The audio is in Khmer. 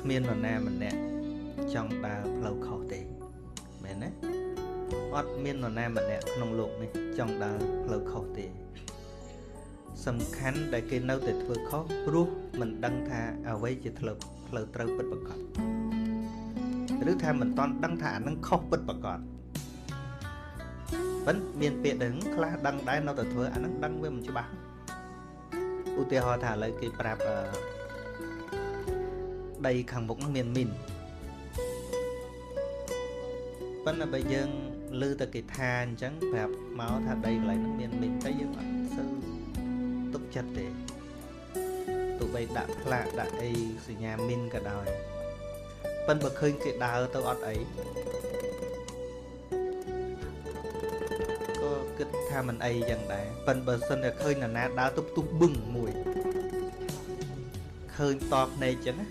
គ្មាននរណាម្នាក់ចង់ដើរផ្លូវខុសទេមែនទេអត់មាននរណាម្នាក់ក្នុងโลกនេះចង់ដើរផ្លូវខុសទេសំខាន់ដែលគេនៅតែធ្វើខុសព្រោះមិនដឹងថាអ្វីជាផ្លូវត្រូវពិតប្រាកដឬថាមិនតន់ដឹងថាអានឹងខុសពិតប្រាកដប៉ុន្តែមានពាក្យដឹងខ្លះដឹងដែរនៅតែធ្វើអានឹងដឹងវាមិនច្បាស់ឧទាហរណ៍ថាឥឡូវគេប្រាប់ដីខាងមុខនោះមានមីនប៉ុន្តែបើយើងឮតែគេថាអញ្ចឹងប្រាប់មកថាដីកន្លែងនោះមានមីនតែយើងអត់សូវទុកចិត្តទេទោះបីដាក់ផ្លាកដាក់អីសញ្ញាមីនក៏ដោយប៉ុន្តែបើឃើញគេដើរទៅអត់អីក៏គិតថាមិនអីចឹងដែរប៉ុន្តែបើសិនតែឃើញនរណាដើរទៅផ្ទុះបឹងមួយឃើញតភ្នែកចឹងណា